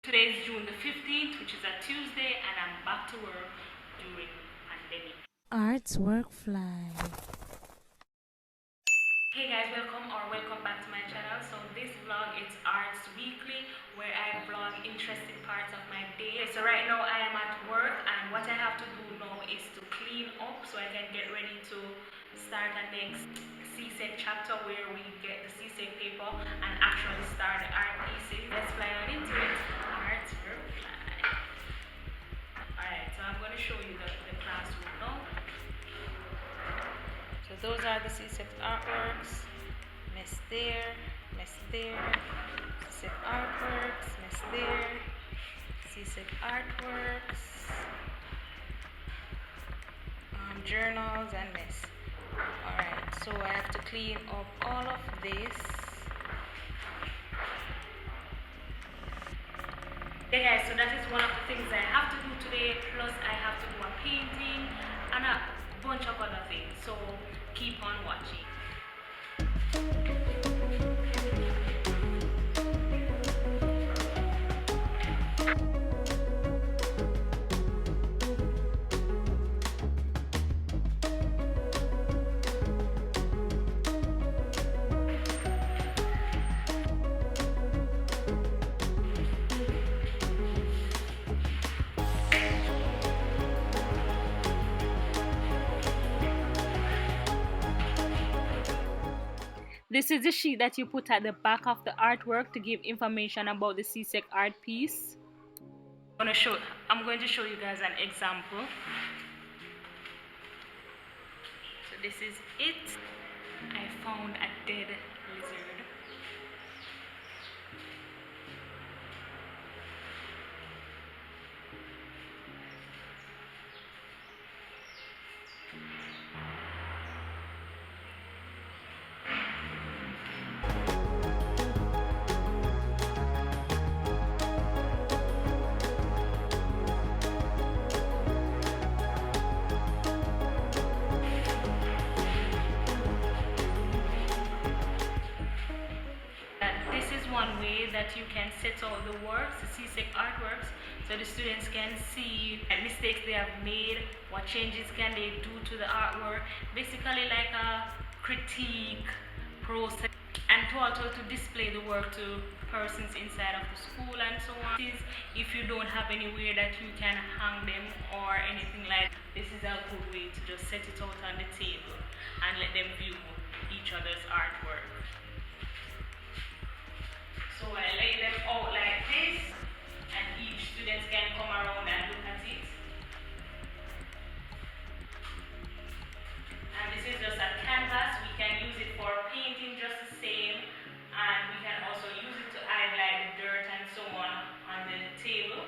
Today is June the 15th, which is a Tuesday, and I'm back to work during pandemic. Arts Work Fly. Hey guys, welcome back to my channel. So this vlog is Arts Weekly, where I vlog interesting parts of my day. So right now I am at work, and what I have to do now is to clean up so I can get ready to start the next Csec chapter where we get the Csec paper and actually start the art pieces. Let's fly on into it. Arts Work Fly. Alright, so I'm going to show you the classroom now. So those are the Csec artworks. Miss there, Csec artworks, miss there, Csec artworks, journals, and miss. Alright, so I have to clean up all of this. Okay guys, so that is one of the things I have to do today, plus I have to do a painting and a bunch of other things, so keep on watching. This is the sheet that you put at the back of the artwork to give information about the Csec art piece. I'm going to show you guys an example. So this is it. I found a dead lizard. One way that you can set out the works, the Csec artworks, so the students can see mistakes they have made, what changes can they do to the artwork, basically like a critique process, and also to display the work to persons inside of the school and so on. If you don't have anywhere that you can hang them or anything like that, this is a good way to just set it out on the table and let them view each other's artwork. So I lay them out like this, and each student can come around and look at it. And this is just a canvas. We can use it for painting just the same, and we can also use it to add like dirt and so on the table.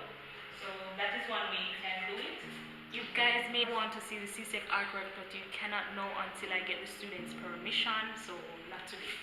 So that is one way you can do it. You guys may want to see the Csec artwork, but you cannot know until I get the students' permission, so not today.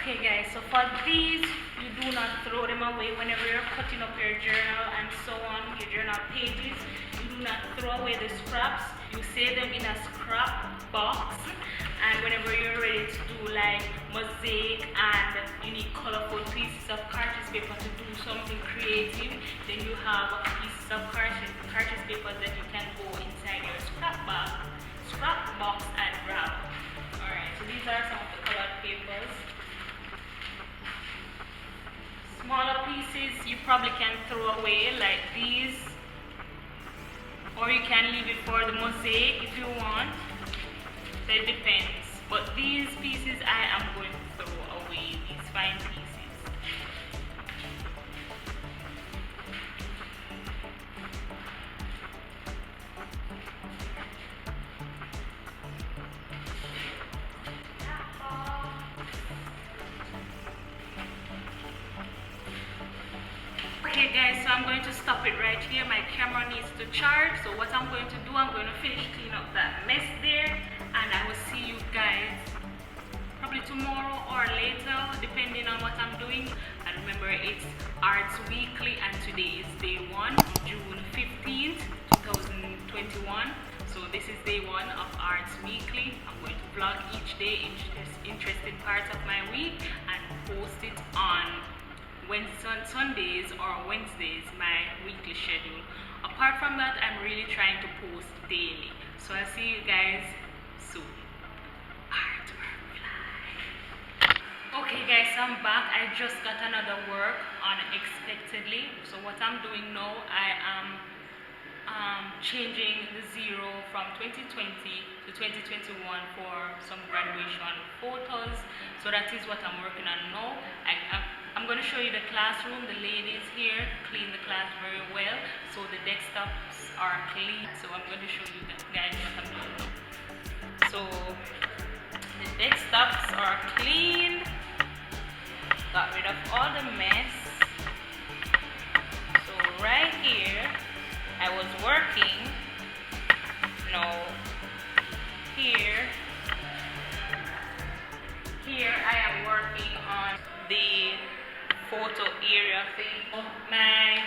Okay guys, so for these, you do not throw them away whenever you're cutting up your journal and so on, your journal pages. You do not throw away the scraps. You save them in a scrap box, and whenever you're ready to do like mosaic and you need colorful pieces of cartridge paper to do something creative, then you have pieces of cartridge paper that you can go inside your scrap box leave it for the mosaic if you want. So it depends. But these pieces I am going to throw away, these fine pieces. Okay guys, so I'm going to stop it right here. My camera needs to charge. So what I'm going to do, I'm going to finish clean up that mess there, and I will see you guys probably tomorrow or later, depending on what I'm doing. And remember, it's Arts Weekly, and today is day 1, June 15th, 2021. So this is day 1 of Arts Weekly. I'm going to vlog each day, interesting parts of my week, and post it on Sundays or Wednesdays, my weekly schedule. Apart from that, I'm really trying to post daily. So I'll see you guys soon. Okay guys, so I'm back. I just got another work unexpectedly. So what I'm doing now, I am changing the 0 from 2020 to 2021 for some graduation photos. So that is what I'm working on now. I'm going to show you the classroom. The ladies here clean the class very well, so the desktops are clean. So I'm going to show you guys what I'm doing now. So the desktops are clean. Got rid of all the mess. So right here, I was working. No, here I am working on the photo area thing. My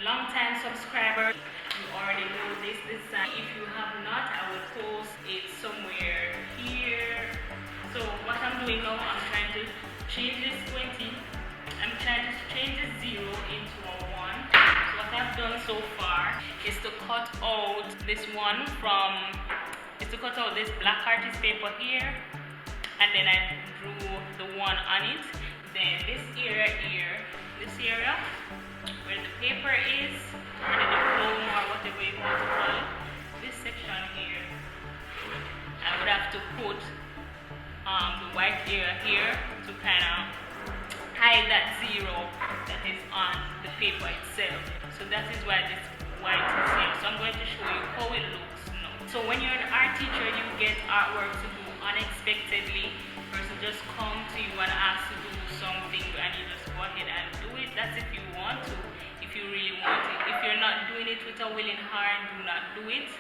long-time subscriber, you already know this design. If you have not, I will post it somewhere here. So what I'm doing now, I'm trying to change this 20. I'm trying to change the 0 into a 1. So what I've done so far is to cut out this one cut out this black artist paper here, and then I drew the 1 on it. Then this area here, this area where the paper is, or the diploma or whatever you want to call it, this section here, I would have to put the white area here to kind of hide that 0 that is on the paper itself. So that is why this white is here. So I'm going to show you how it looks now. So when you're an art teacher, you get artwork to do unexpectedly. Person just come to you and ask to do something, and you just go ahead and do it. That's if you want to, if you really want it. If you're not doing it with a willing heart, do not do it.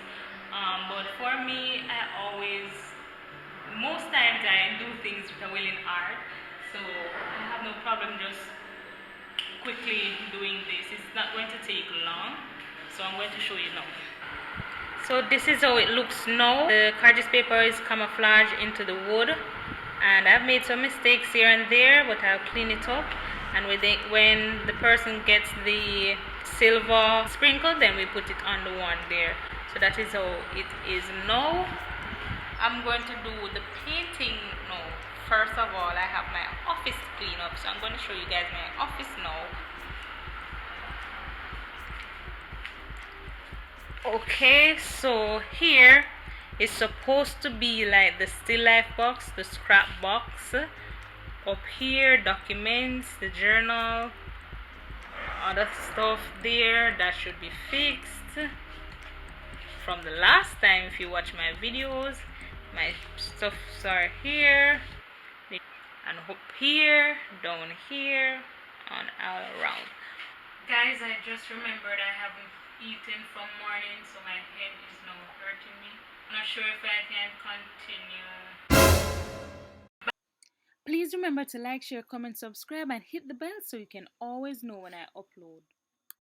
But for me, most times I do things with a willing heart, so I have no problem just quickly doing this. It's not going to take long, so I'm going to show you now. So this is how it looks now. The cardboard paper is camouflaged into the wood, and I've made some mistakes here and there, but I'll clean it up. And when the person gets the silver sprinkle, then we put it on the one there. So that is how it is now. I'm going to do the painting now. First of all, I have my office to clean up, so I'm going to show you guys my office now. Okay, so here is supposed to be like the still life box, the scrap box. Up here, documents, the journal, other stuff there that should be fixed from the last time. If you watch my videos, my stuffs are here, and up here, down here, and all around. Guys, I just remembered I haven't eaten from morning, so my head is now hurting me. I'm not sure if I can continue. Please remember to like, share, comment, subscribe, and hit the bell so you can always know when I upload.